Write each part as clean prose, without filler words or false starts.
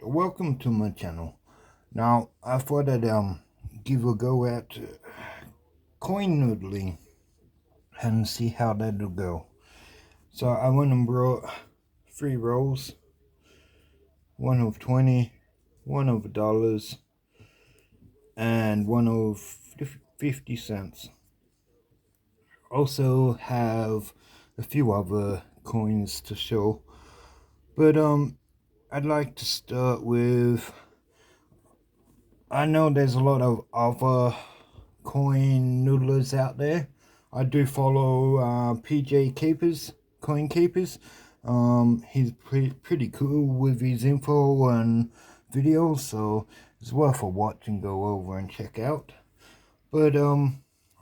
welcome to my channel. Now I thought I'd give a go at coin noodling and see how that'll go. So I went and brought 3 rolls, one of 20, one of $1, and one of 50 cents. Also have a few other coins to show, but I'd like to start with, I know there's a lot of other coin noodlers out there. I do follow PJ Keepers, Coin Keepers. He's pretty cool with his info and videos, so it's worth a watch and go over and check out. But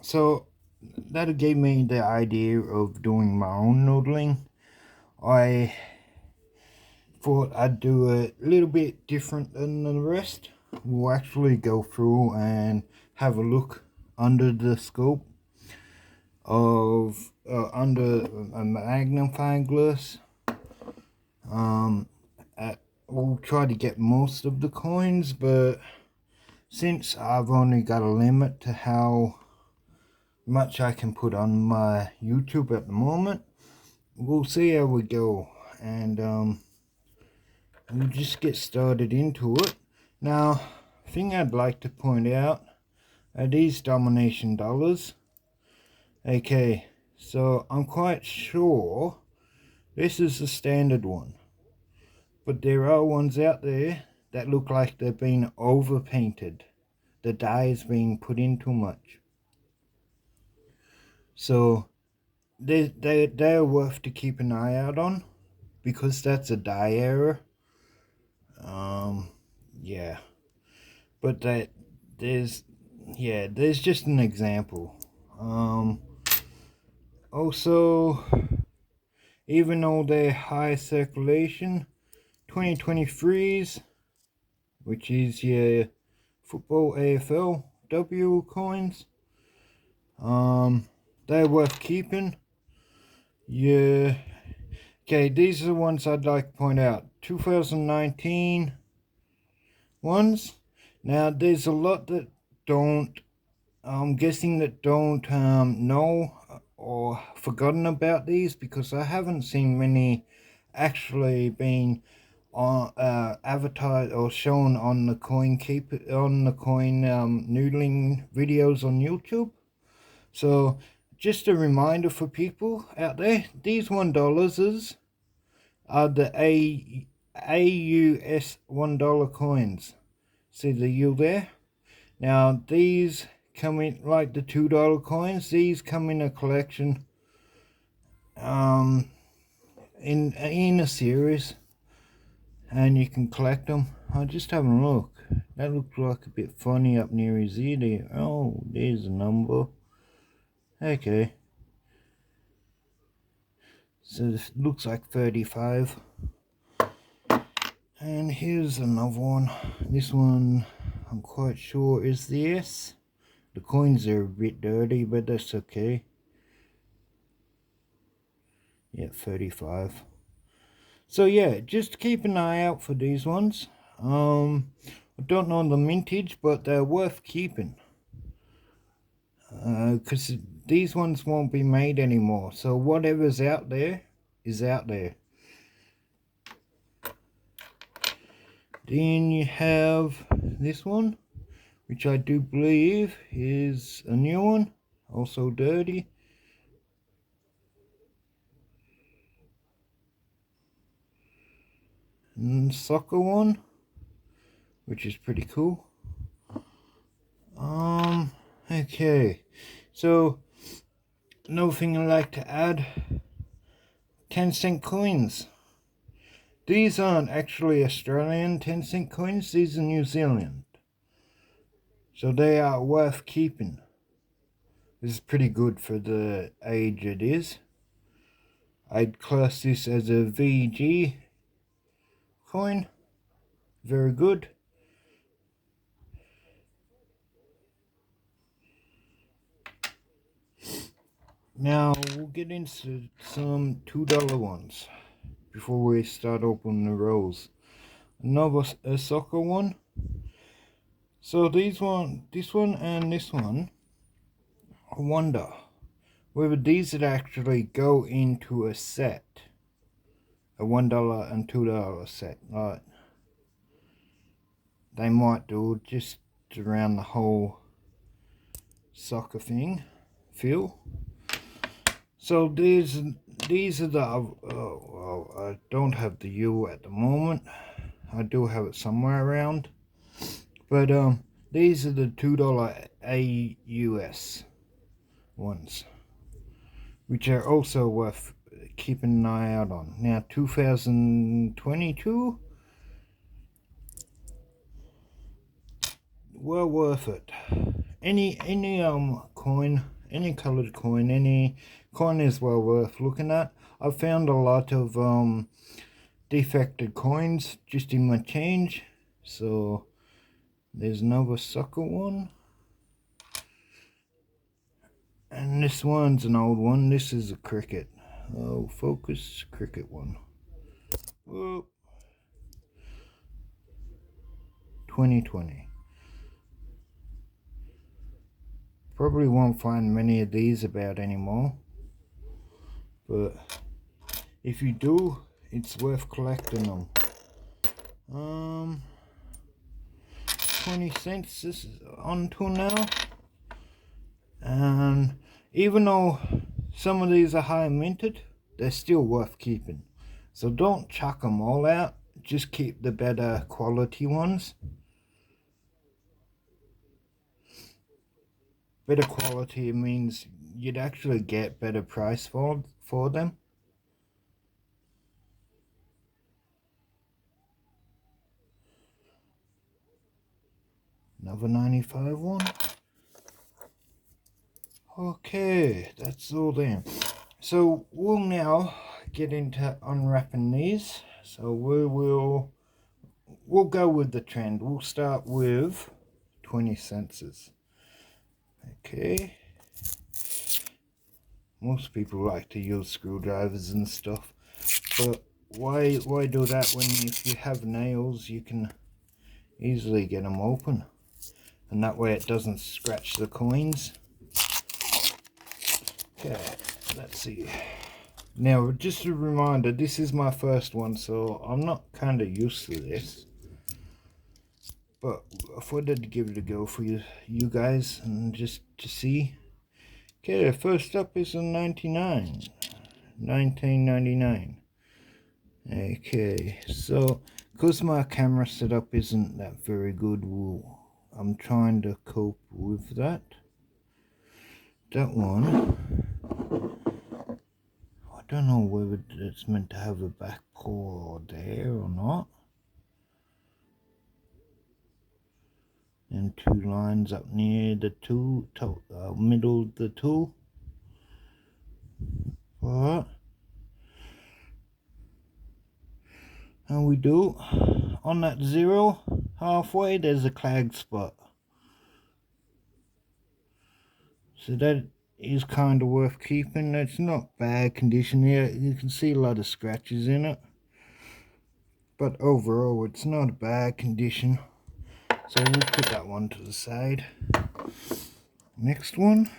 so that gave me the idea of doing my own noodling. I thought I'd do it a little bit different than the rest. We'll actually go through and have a look under the scope of under a magnifying glass. We'll try to get most of the coins, but since I've only got a limit to how much I can put on my YouTube at the moment, we'll see how we go, and we'll just get started into it. Now, thing I'd like to point out are these domination dollars. Okay, so I'm quite sure this is the standard one, but there are ones out there that look like they've been overpainted. The dye is being put in too much. So they're worth to keep an eye out on, because that's a dye error. Yeah, but there's just an example. Also, even though they're high circulation, 2023s, which is your football AFL W coins, they're worth keeping. Yeah. Okay, these are the ones I'd like to point out. 2019 ones. Now, there's a lot that don't, I'm guessing that don't know or forgotten about these, because I haven't seen many actually being advertised or shown on the coin noodling videos on YouTube. So just a reminder for people out there, these $1 are the AUS $1 coins. See the U there? Now these come in like the $2 coins. These come in a collection, in a series, and you can collect them. I'll just have a look. That looks like a bit funny up near his ear there. Oh, there's a number. Okay. So this looks like 35. And here's another one. This one I'm quite sure is the S. The coins are a bit dirty, but that's okay. Yeah, 35. So yeah, just keep an eye out for these ones. I don't know the mintage, but they're worth keeping. Because these ones won't be made anymore. So whatever's out there is out there. Then you have this one, which I do believe is a new one, also dirty. And soccer one, which is pretty cool. Okay, so another thing I like to add, 10-cent coins. These aren't actually Australian 10-cent coins, these are New Zealand. So they are worth keeping. This is pretty good for the age it is. I'd class this as a VG coin. Very good. Now we'll get into some $2 ones before we start opening the rolls. another a soccer one. So this one and this one, I wonder whether these would actually go into a set, a $1 and $2 set. Right, they might do just around the whole soccer thing feel. So these are the well, I don't have the U at the moment. I do have it somewhere around, but these are the $2 AUS ones, which are also worth keeping an eye out on. Now 2022, well worth it. Any coin, any colored coin, any coin is well worth looking at. I've found a lot of defected coins just in my change. So there's another sucker one, and this one's an old one. This is a cricket. Oh, focus, cricket one. Whoop. 2020. Probably won't find many of these about anymore, but if you do, it's worth collecting them. 20 cents this is on to now, and even though some of these are high minted, they're still worth keeping. So don't chuck them all out, just keep the better quality ones. Better quality means you'd actually get better price for them. Another 95 one. Okay, that's all then. So we'll now get into unwrapping these. So we'll go with the trend. We'll start with 20 cents. Okay. Most people like to use screwdrivers and stuff, but why do that when if you have nails you can easily get them open, and that way it doesn't scratch the coins. Okay, let's see. Now just a reminder, this is my first one, so I'm not kind of used to this, but I thought I'd give it a go for you guys and just to see. Okay, first up is a 1999. Okay, so because my camera setup isn't that very good, I'm trying to cope with that. That one, I don't know whether it's meant to have a back paw there or not. And two lines up near the tool, middle of the tool. But and we do on that zero halfway there's a clag spot, so that is kind of worth keeping. It's not bad condition here, you can see a lot of scratches in it, but overall it's not a bad condition, so we'll put that one to the side. Next one,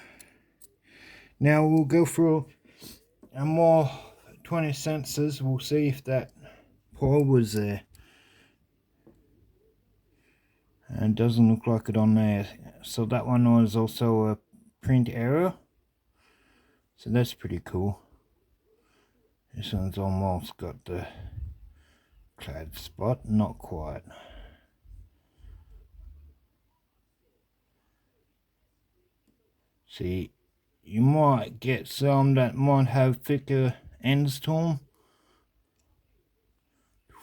now we'll go through a more 20 cents. We'll see if that paw was there, and it doesn't look like it on there, so that one was also a print error, so that's pretty cool. This one's almost got the clad spot, not quite. See, you might get some that might have thicker ends to them.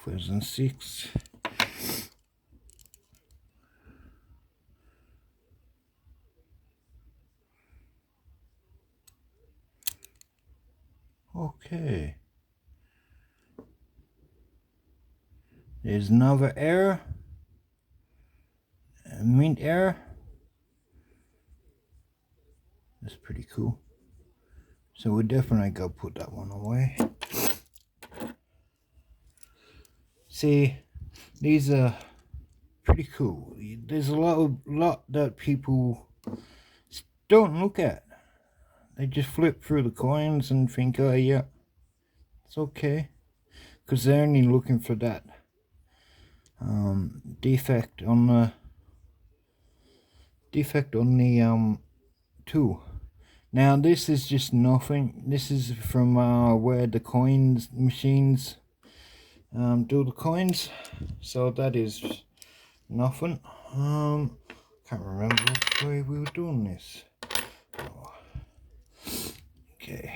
2006. Okay. There's another error. A mint error. That's pretty cool. So we'll definitely go put that one away. See, These are pretty cool. There's a lot that people don't look at. They just flip through the coins and think, oh yeah, it's okay, because they're only looking for that defect on the tool. Now this is just nothing. This is from where the coins machines do the coins, so that is nothing. Can't remember which way we were doing this. Oh. Okay,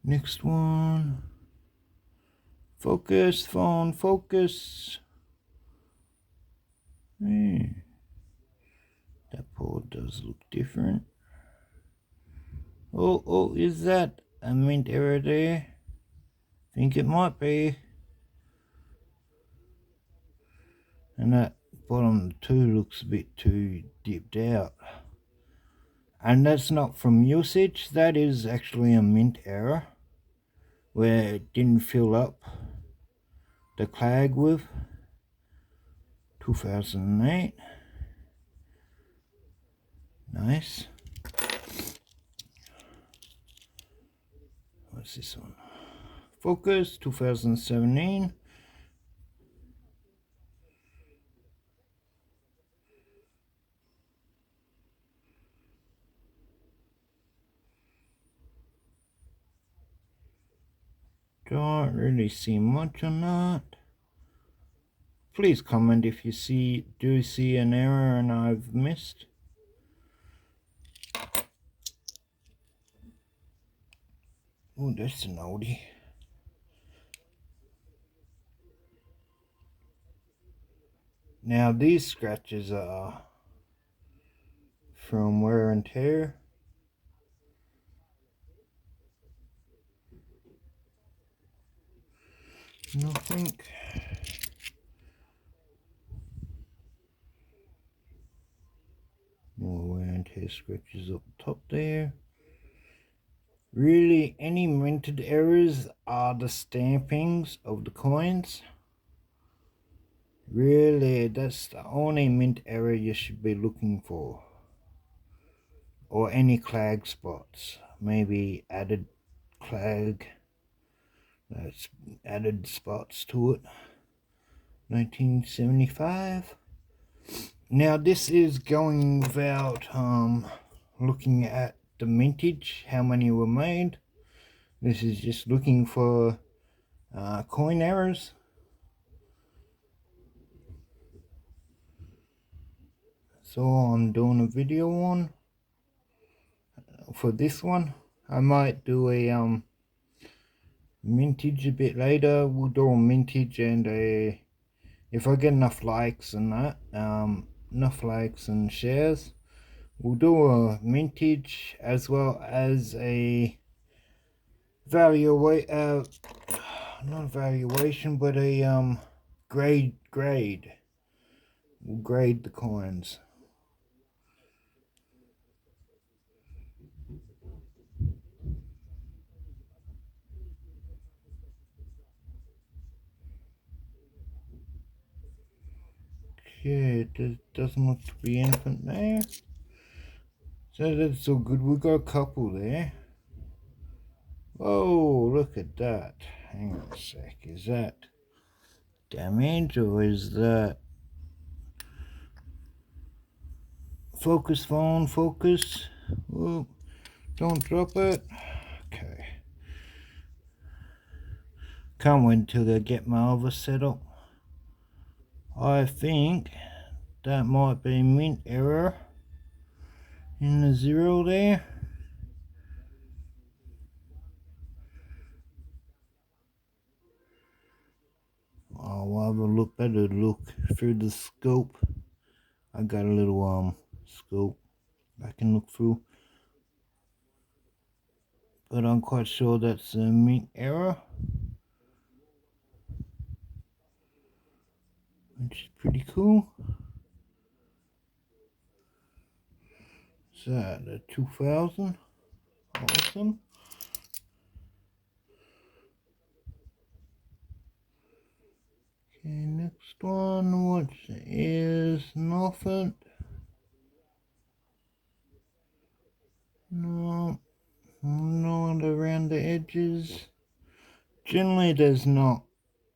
next one. Focus, phone, focus. That pole does look different. Oh, is that a mint error there? Think it might be. And that bottom two looks a bit too dipped out. And that's not from usage, that is actually a mint error, where it didn't fill up the clag with. 2008. Nice. What's this one? Focus 2017. Don't really see much on that. Please comment if you do see an error and I've missed. Oh, that's an oldie. Now these scratches are from wear and tear. Nothing. More wear and tear scratches up top there. Really, any minted errors are the stampings of the coins. Really, that's the only mint error you should be looking for. Or any clag spots. Maybe added clag. That's added spots to it. 1975. Now this is going without looking at the mintage, how many were made. This is just looking for coin errors. So I'm doing a video on for this one. I might do a mintage a bit later. We'll do a mintage and a, if I get enough likes and that, enough likes and shares, we'll do a mintage as well as a not evaluation, but a grade. We'll grade the coins. Okay, there doesn't look to be anything there. So that's all good. We got a couple there. Oh, look at that. Hang on a sec. Is that damage or is that focus, phone, focus? Oh, don't drop it. Okay. Can't wait until I get my other setup. I think that might be mint error in the zero there. I'll have a better look through the scope. I got a little scope I can look through, but I'm quite sure that's a mint error, which is pretty cool. So the 2000, awesome. Next one, what is nothing? No, not around the edges. Generally, there's not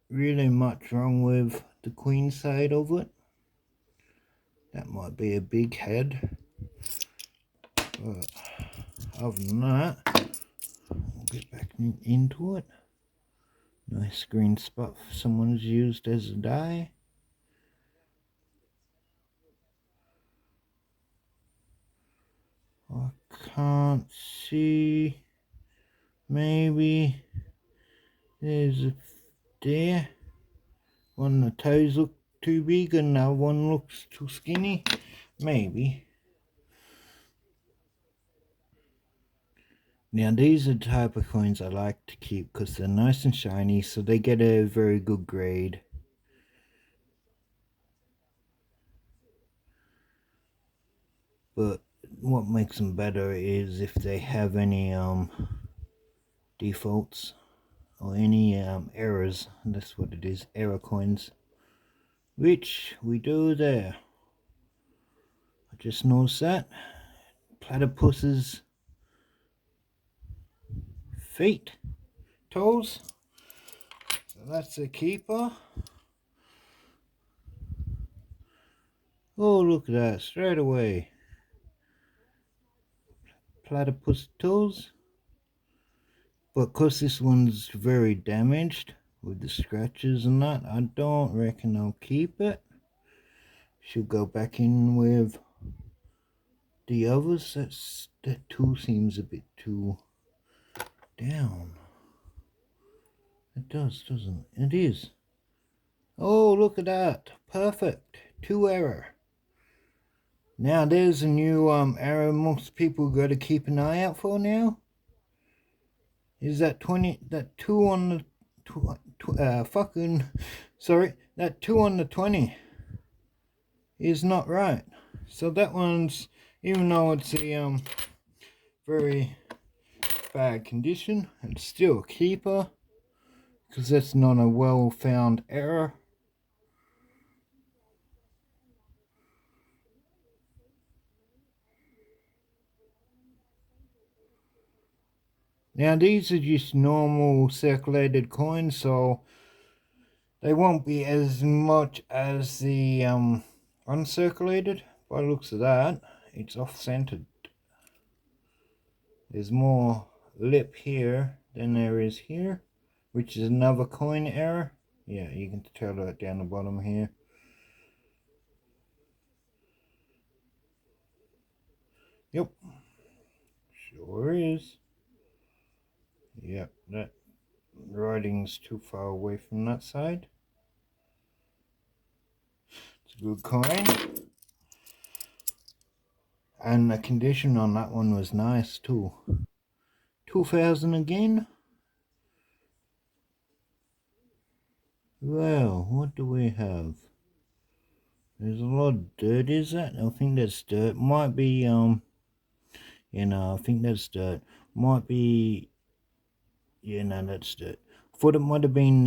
really much wrong with the queen side of it. That might be a big head, but other than that, we'll get back into it. Nice green spot someone's used as a dye. I can't see. Maybe there's a there. One of the toes look too big and the other one looks too skinny. Maybe. Now these are the type of coins I like to keep because they're nice and shiny, so they get a very good grade. But what makes them better is if they have any defaults or any errors. That's what it is, error coins, which we do there. I just noticed that platypus's feet, toes, so that's a keeper. Oh, look at that, straight away. Platypus toes. But because this one's very damaged with the scratches and that, I don't reckon I'll keep it. Should go back in with the others. That tool seems a bit too down. It does, doesn't it? It is. Oh, look at that. Perfect. 2 error. Now there's a new error most people got to keep an eye out for now. Is that 2 on the that 2 on the 20 is not right. So that one's, even though it's a very bad condition, it's still a keeper because that's not a well found error. Now these are just normal circulated coins, so they won't be as much as the uncirculated. By the looks of that, it's off-centered. There's more lip here than there is here, which is another coin error. Yeah, you can tell that down the bottom here. Yep, sure is. Yep, that writing's too far away from that side. It's a good coin. And the condition on that one was nice too. 2000 again. Well, what do we have? There's a lot of dirt, is that? I think that's dirt. Might be, I think that's dirt. Might be, yeah, no, that's dirt. I thought it might have been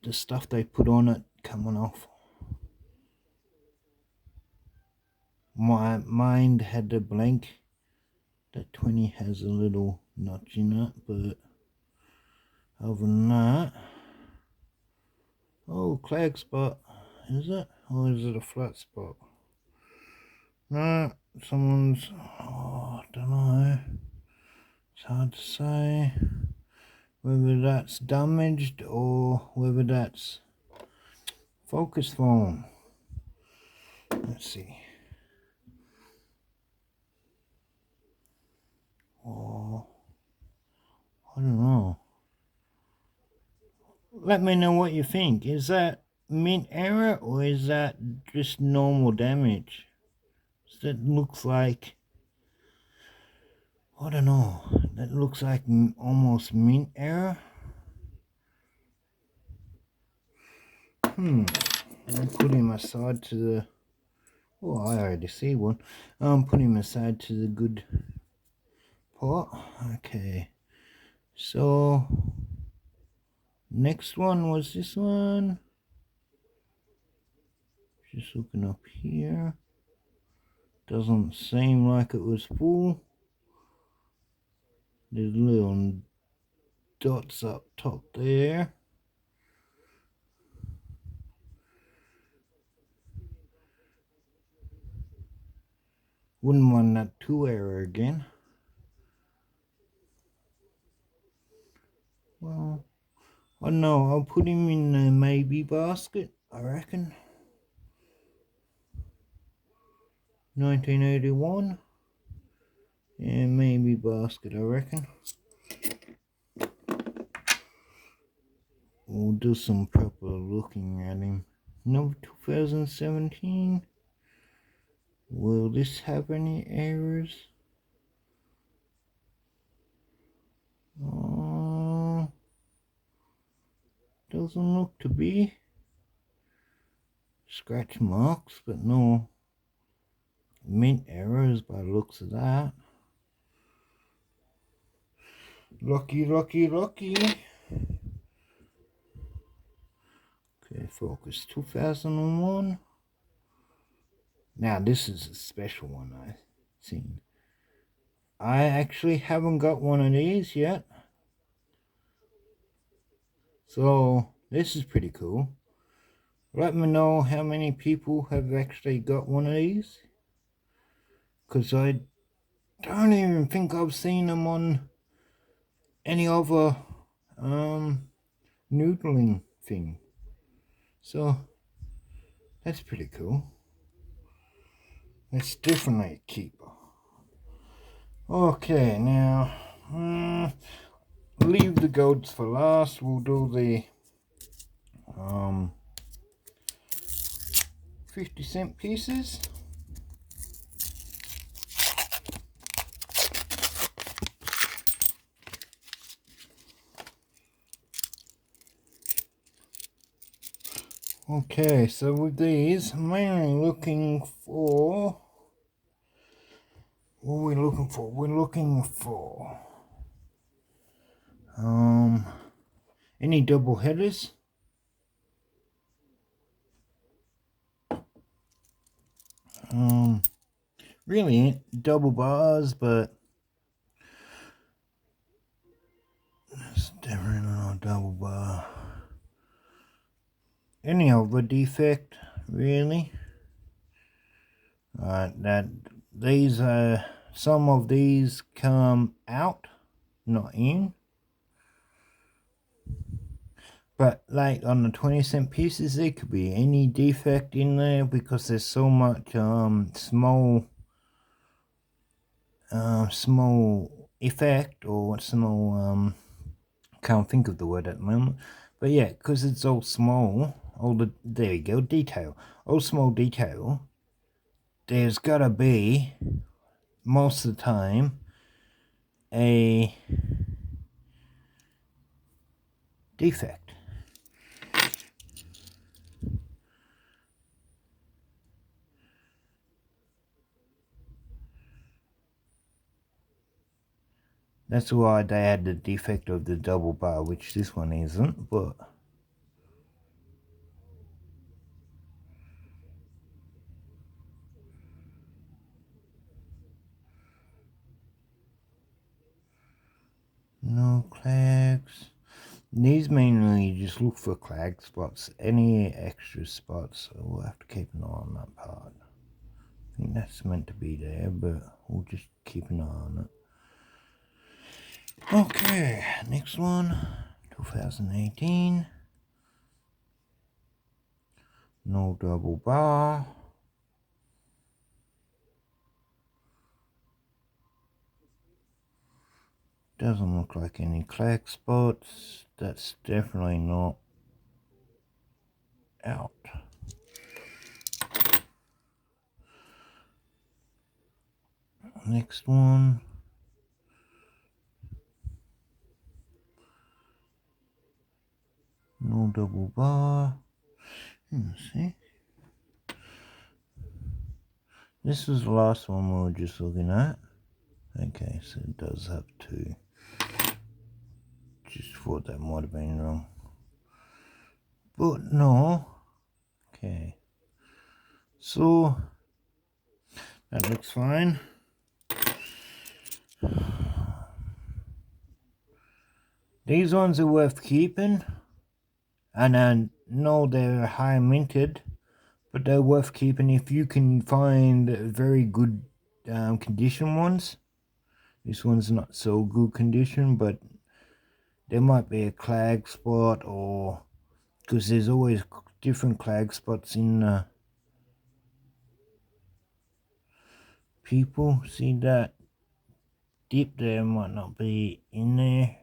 the stuff they put on it coming off. My mind had a blank. That 20 has a little notch in it, but other than that, oh, clag spot, is it? Or is it a flat spot? No, someone's, oh, I don't know. It's hard to say whether that's damaged or whether that's focus foam. Let's see. Oh, I don't know. Let me know what you think. Is that mint error or is that just normal damage? That looks like, I don't know, that looks like almost mint error. I'm putting him aside to the, oh, I already see one. I'm putting him aside to the good part. Okay, so Next one was this one. Just looking up here. Doesn't seem like it was full. There's little dots up top there. Wouldn't want that 2 error again. Well, I don't know, I'll put him in the maybe basket, I reckon. 1981. Yeah, maybe basket, I reckon. We'll do some proper looking at him. Number 2017. Will this have any errors? Doesn't look to be. Scratch marks, but no mint errors by the looks of that. Lucky, lucky, lucky. Okay, focus 2001. Now this is a special one I've seen. I actually haven't got one of these yet. So this is pretty cool. Let me know how many people have actually got one of these. Because I don't even think I've seen them on any other noodling thing. So that's pretty cool. It's definitely a keeper. Okay, now leave the goats for last. We'll do the 50-cent pieces. Okay, so with these, I'm mainly looking for... What are we looking for? We're looking for... any double headers. Really double bars, but it's definitely not a double bar. Any other defect, really. That these some of these come out, not in. But like on the 20-cent pieces, there could be any defect in there because there's so much small effect or small can't think of the word at the moment. But yeah, because it's all small, there you go, detail. All small detail. There's gotta be most of the time a defect. That's why they had the defect of the double bar, which this one isn't, but no clags. These mainly you just look for clag spots. Any extra spots, so we'll have to keep an eye on that part. I think that's meant to be there, but we'll just keep an eye on it. Okay, next one, 2018. No double bar. Doesn't look like any clag spots. That's definitely not out. Next one. No double bar. Let's see. This was the last one we were just looking at. Okay, so it does have two. Just thought that might have been wrong. but no. Okay, so that looks fine. These ones are worth keeping, and I know they're high minted, but they're worth keeping if you can find very good condition ones. This one's not so good condition, but there might be a clag spot, or because there's always different clag spots in people. See that dip there might not be in there.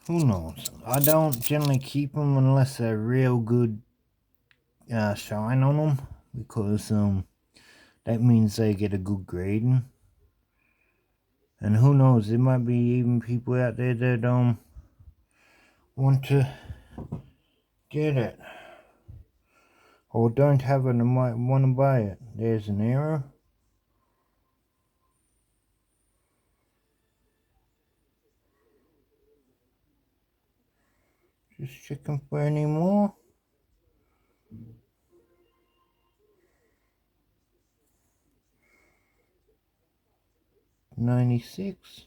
Who knows? I don't generally keep them unless they're real good shine on them, because that means they get a good grading. And who knows, there might be even people out there that want to get it, or don't have it and might want to buy it. There's an error. Just checking for any more. 96.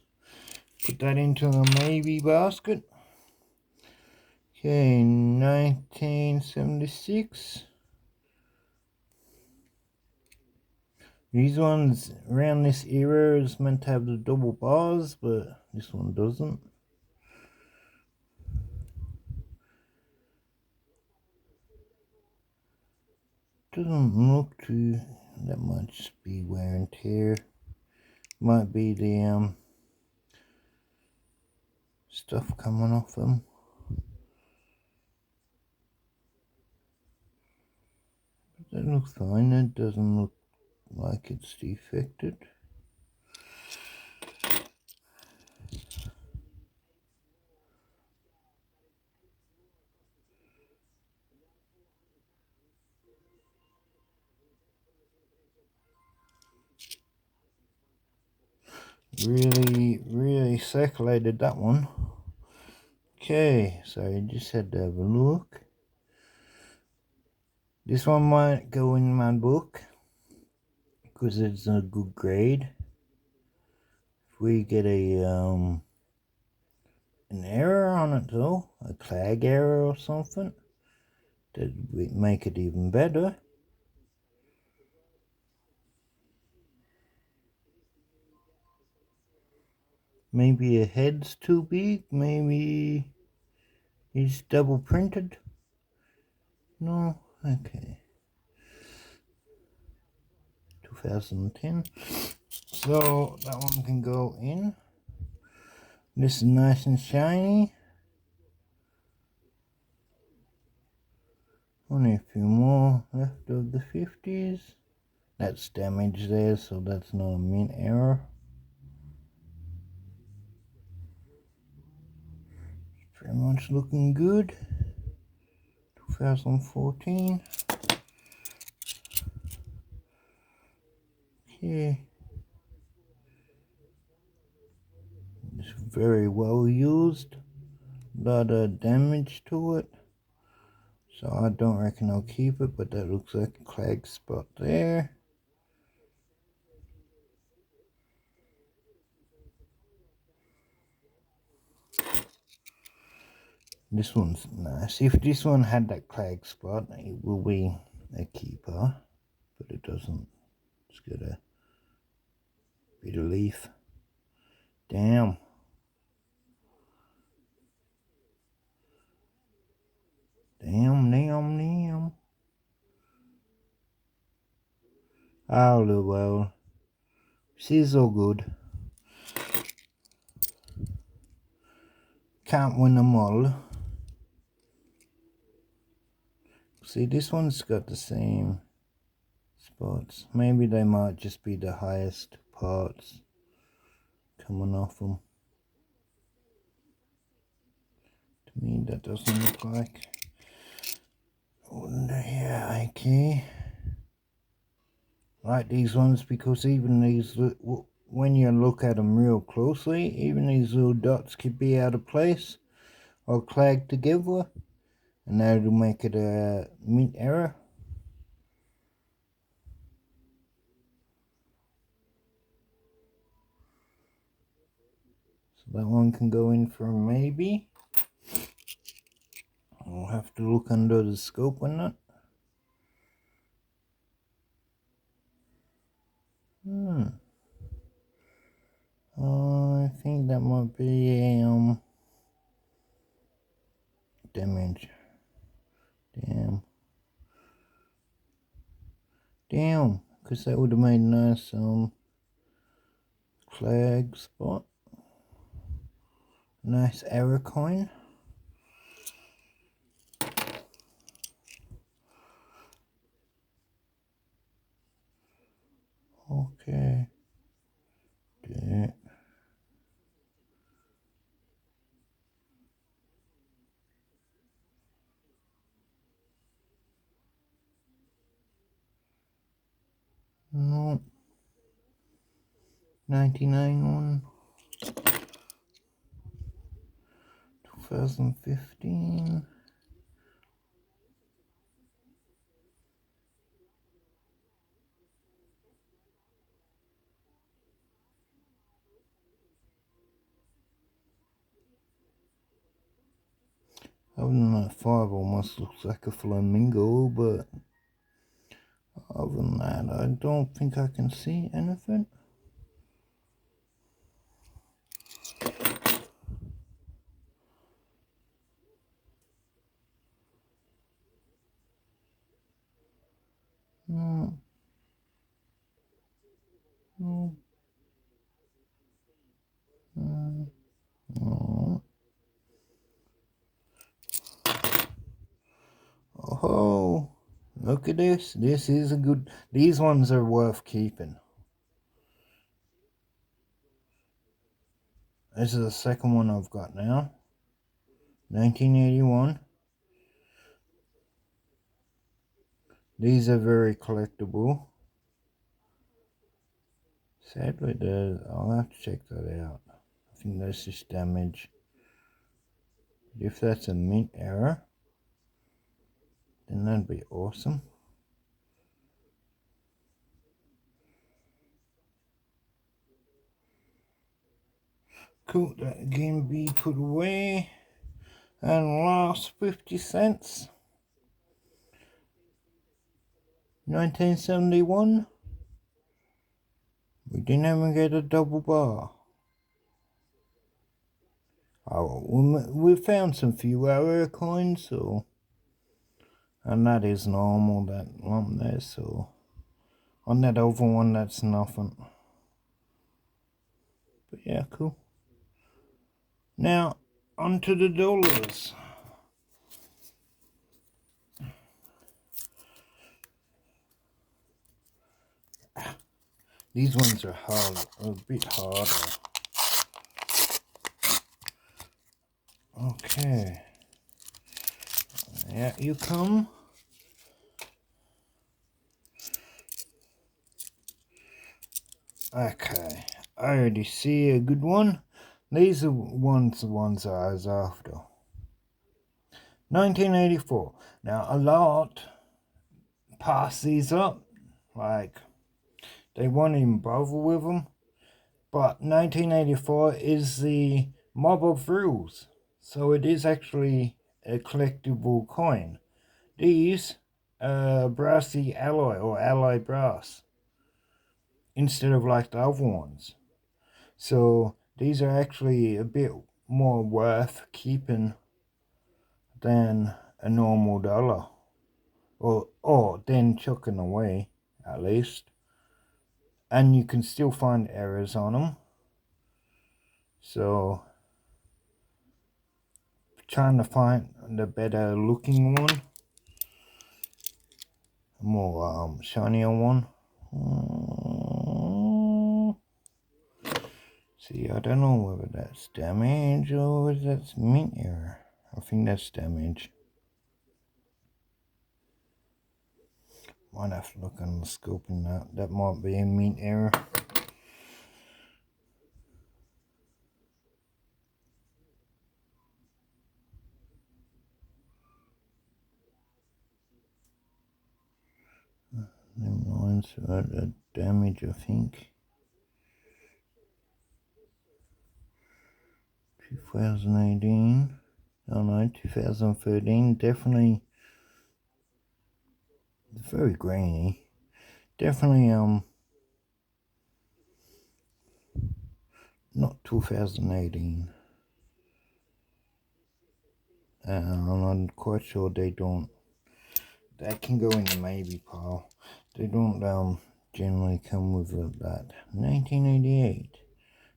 Put that into a maybe basket. Okay, 1976. These ones around this era is meant to have the double bars, but this one doesn't. Doesn't look to that much be wear and tear. Might be the stuff coming off them. That looks fine. It doesn't look like it's defected. Really circulated that one. Okay, so I just had to have a look. This one might go in my book because it's a good grade. If we get an error on it though, a clag error or something, that would make it even better. Maybe a head's too big, maybe it's double printed. No, okay. 2010. So that one can go in. This is nice and shiny. Only a few more left of the 50s. That's damaged there, so that's not a mint error. Pretty much looking good. 2014. Okay. It's very well used. Lot of damage to it. So I don't reckon I'll keep it, but that looks like a clag spot there. This one's nice. If this one had that clag spot, it will be a keeper, but it doesn't. It's got a bit of leaf. Damn. Damn. Oh, well. She's all good. Can't win them all. See, this one's got the same spots. Maybe they might just be the highest parts coming off them. To me, that doesn't look like. Yeah, okay. Like these ones, because even these look when you look at them real closely, even these little dots could be out of place or clagged together, and that'll make it a mint error. So that one can go in for a maybe. I'll have to look under the scope on that. I think that might be a damage. Damn, because that would have made a nice flag spot. Nice error coin. Okay. Yeah. No. 99 one. 2015. Other than that, 5 almost looks like a flamingo, but other than that, I don't think I can see anything. No. No. No. No. Oh, look at this. This is a good... These ones are worth keeping. This is the second one I've got now. 1981. These are very collectible. Sadly, I'll have to check that out. I think that's just damage. If that's a mint error, then that'd be awesome. Cool, that can be put away. And last 50 cents. 1971. We didn't even get a double bar. Oh, we found some few error coins, so... And that is normal, that lump there, so... On that other one, that's nothing. But yeah, cool. Now, onto the dollars. These ones are hard, a bit harder. Okay. Yeah, you come. Okay, I already see a good one. These are the ones I was after. 1984. Now, a lot pass these up. Like, they won't even bother with them. But 1984 is the Mob of Rules. So it is actually a collectible coin. These brassy alloy or alloy brass instead of like the other ones. So these are actually a bit more worth keeping than a normal dollar, or then chucking away at least. And you can still find errors on them. So trying to find the better looking one, a more shinier one. See, I don't know whether that's damage or whether that's mint error. I think that's damage. Might have to look on the scope and that might be a mint error. That's right, damage, I think. 2018. Oh no, 2013. Definitely very grainy. Definitely not 2018. I'm quite sure they don't. That can go in the maybe pile. They don't generally come with that. 1988.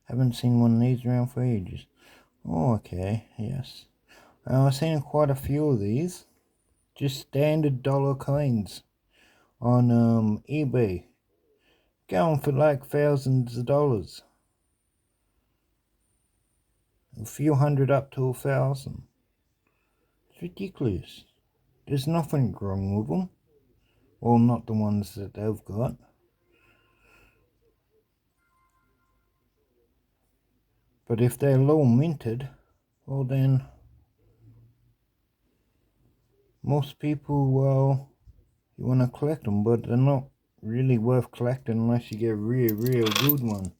Haven't seen one of these around for ages. Oh, okay, yes. I've seen quite a few of these. Just standard dollar coins on eBay. Going for like thousands of dollars. A few hundred up to 1,000. It's ridiculous. There's nothing wrong with them. Well, not the ones that they've got. But if they're low minted, well then most people, well, you want to collect them, but they're not really worth collecting unless you get a real good one.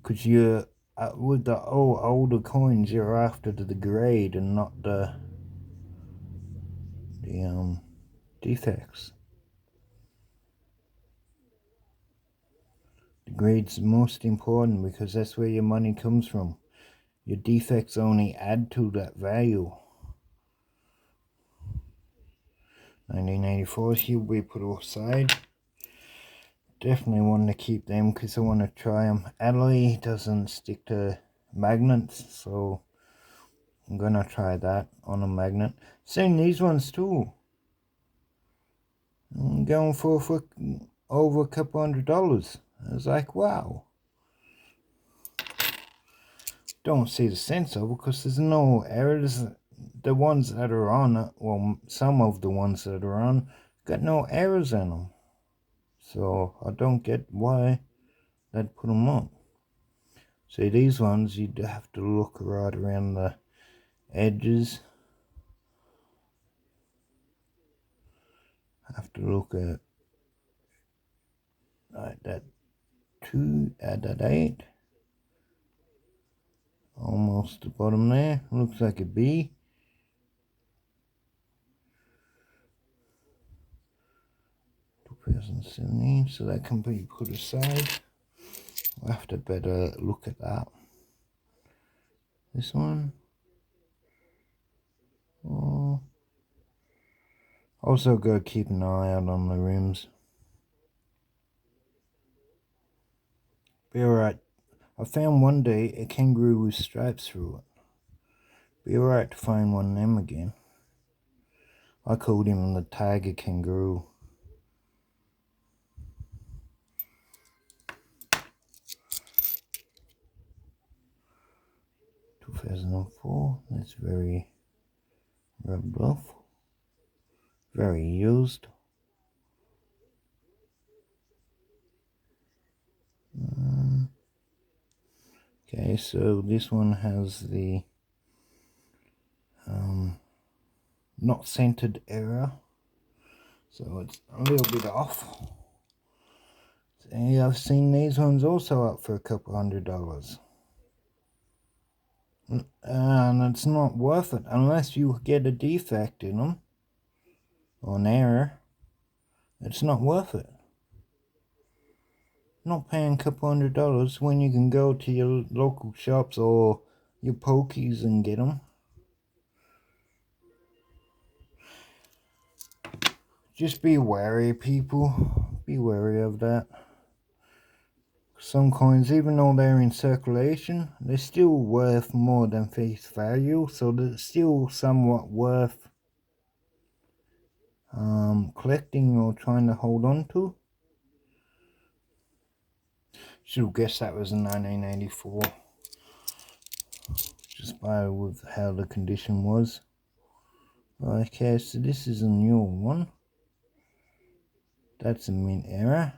Because you're, with the older coins, you're after the grade and not the defects. The grade's most important because that's where your money comes from. Your defects only add to that value. 1984, he'll be put aside. Definitely want to keep them because I want to try them. Alloy doesn't stick to magnets, so I'm gonna try that on a magnet. Same these ones too. I'm going for over a couple $100. I was like, wow. Don't see the sense of it because there's no errors. The ones that are on, well, some of the ones that are on, got no errors in them. So I don't get why they'd put them on. See, these ones you'd have to look right around the edges. Have to look at like that 2, add that 8. Almost the bottom there. Looks like a B. $2,017, so that can be put aside. We'll have to better look at that. This one. Oh. Also got to keep an eye out on the rims. Be alright. I found one day a kangaroo with stripes through it. Be alright to find one of them again. I called him the tiger kangaroo. $2004. That's very rubbed off. Very used. Okay, so this one has the not centered error, so it's a little bit off. And I've seen these ones also up for a couple $100. And it's not worth it unless you get a defect in them or an error. It's not worth it. Not paying a couple $100 when you can go to your local shops or your pokies and get them. Just be wary, people. Be wary of that. Some coins, even though they're in circulation, they're still worth more than face value, so they're still somewhat worth collecting or trying to hold on to. Should have guessed that was in 1984, just by with how the condition was. Okay, so this is a new one. That's a mint error.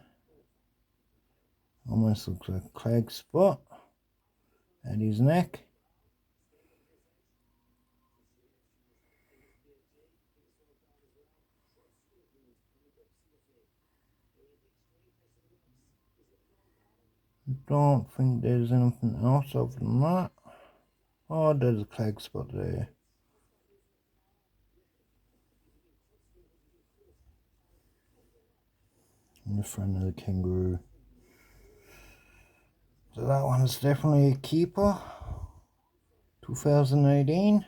Almost looks like a clag spot at his neck. Don't think there's anything else other than that. Oh, there's a clag spot there. In the front of the kangaroo. So that one's definitely a keeper. 2018.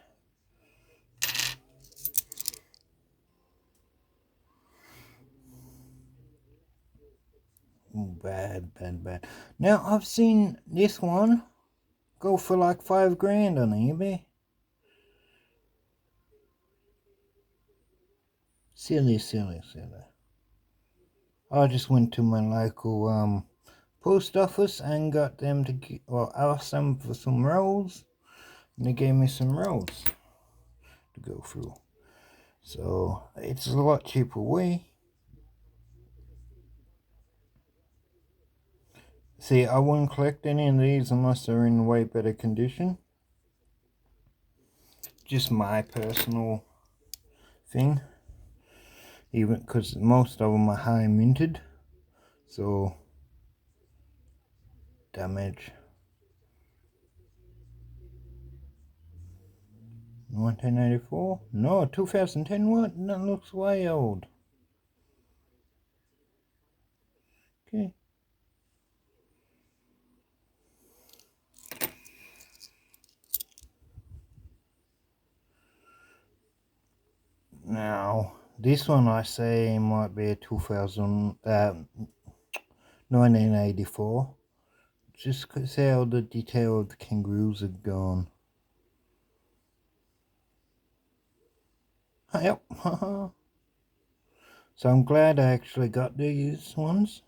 Ooh, bad. Now I've seen this one go for like $5,000 on eBay. Silly. I just went to my local post office and got them to asked them for some rolls, and they gave me some rolls to go through. So it's a lot cheaper way. See, I wouldn't collect any of these unless they're in way better condition. Just my personal thing. Even because most of them are high minted. So, damage. 1984? No, 2010 what? That looks way old. Okay. Now, this one I say might be a 1984. Just because how the detail of the kangaroos are gone. Yep. So I'm glad I actually got these ones,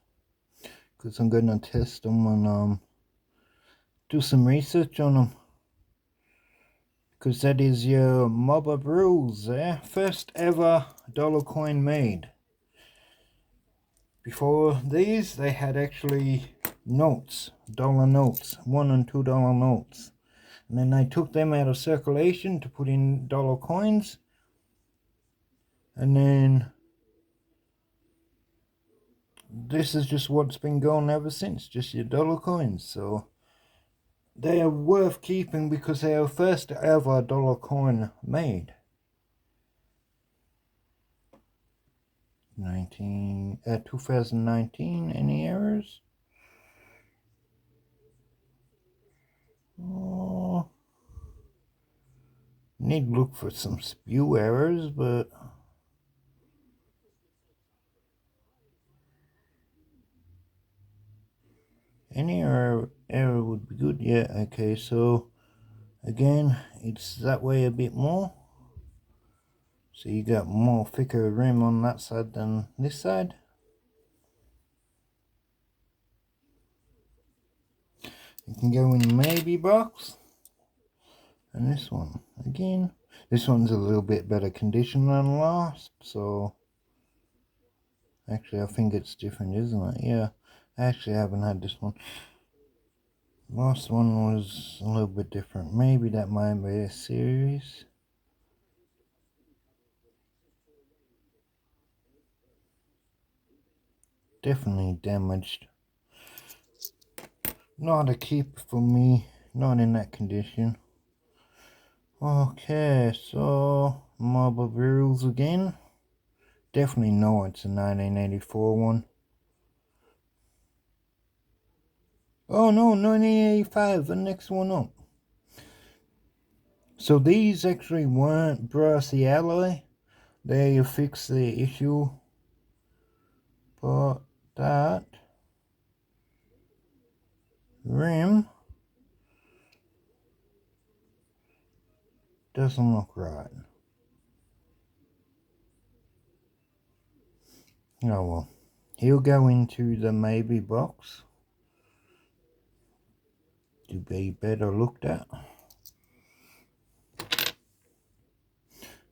because I'm going to test them and do some research on them. Because that is your mob of rules there. First ever dollar coin made. Before these, they had actually notes, dollar notes, $1 and $2 notes. And then they took them out of circulation to put in dollar coins. And then this is just what's been going ever since, just your dollar coins. So they are worth keeping because they are first ever dollar coin made. 2019, any errors? Oh, need to look for some spew errors, but any error would be good. Yeah, okay, so again, it's that way a bit more. So you got more thicker rim on that side than this side. You can go in the maybe box. And this one, again, this one's a little bit better condition than last, so actually I think it's different, isn't it? Yeah, I actually haven't had this one. Last one was a little bit different. Maybe that might be a series. Definitely damaged. Not a keep for me, not in that condition. Okay, so marble rules again. Definitely know it's a 1984 one. Oh no, 1985, the next one up. So these actually weren't brassy alloy. They fixed the issue. But that rim doesn't look right. Oh well. He'll go into the maybe box to be better looked at.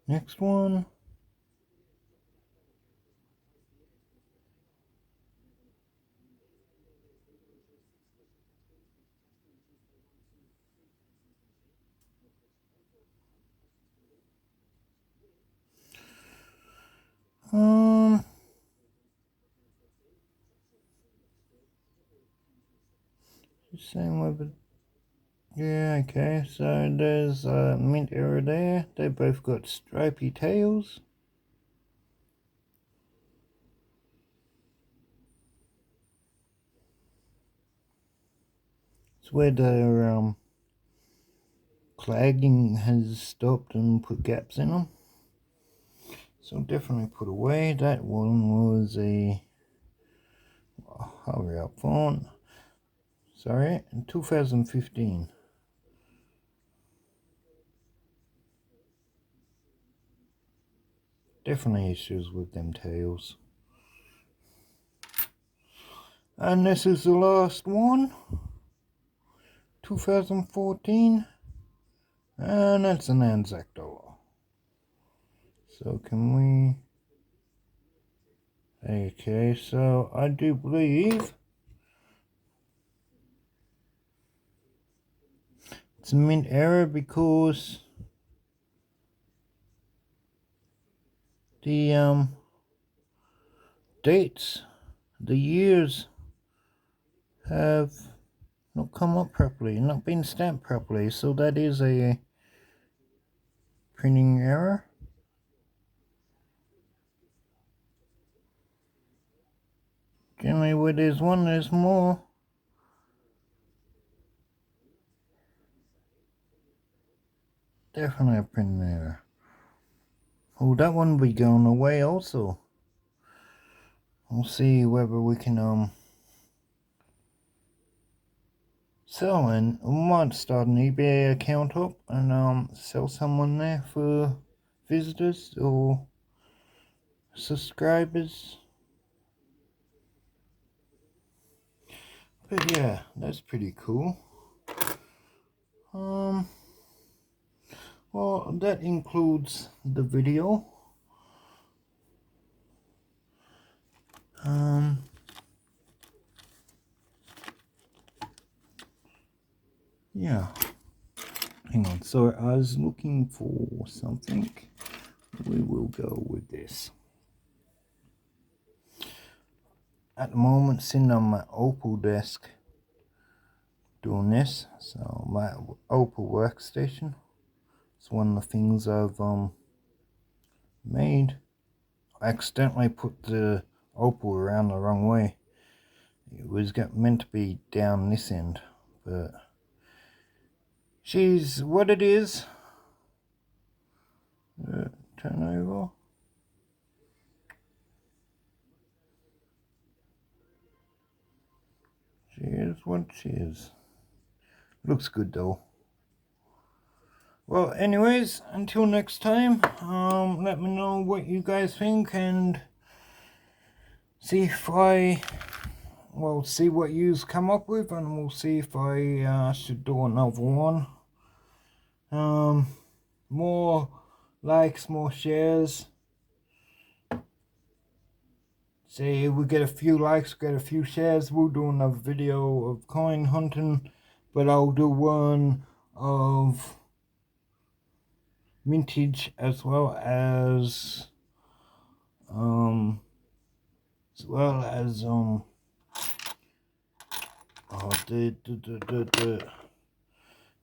Next one. Same with it. Yeah, okay, so there's a mint error there. They both got stripy tails. It's where their clagging has stopped and put gaps in them. So definitely put away. That one was a hurry up font. Sorry, in 2015. Definitely issues with them tails. And this is the last one. 2014. And that's an Anzac dollar. So can we... Okay, so I do believe it's a mint error because the dates, the years have not come up properly, not been stamped properly, so that is a printing error. Generally where there's one, there's more. Definitely a printing error. Oh, that one will be going away also. We'll see whether we can sell, and we might start an eBay account up and sell someone there for visitors or subscribers. But yeah, that's pretty cool. Well, that includes the video. Yeah. Hang on, so I was looking for something. We will go with this. At the moment, sitting on my Opal desk doing this. So my Opal workstation. It's one of the things I've made. I accidentally put the Opal around the wrong way. It was meant to be down this end, but she's what it is. Turn over. She is what she is. Looks good though. Well, anyways, until next time, let me know what you guys think and see if see what yous come up with, and we'll see if I should do another one. More likes, more shares. Say we get a few likes, get a few shares, we'll do another video of coin hunting, but I'll do one of mintage as well as the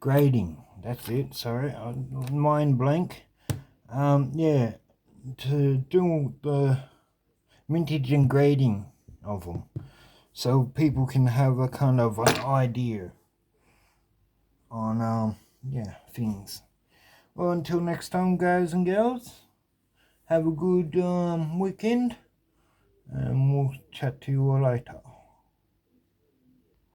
grading. That's it, sorry, mind blank. Yeah, to do the mintage and grading of them, so people can have a kind of an idea on yeah, things. Well, until next time, guys and girls, have a good weekend, and we'll chat to you all later.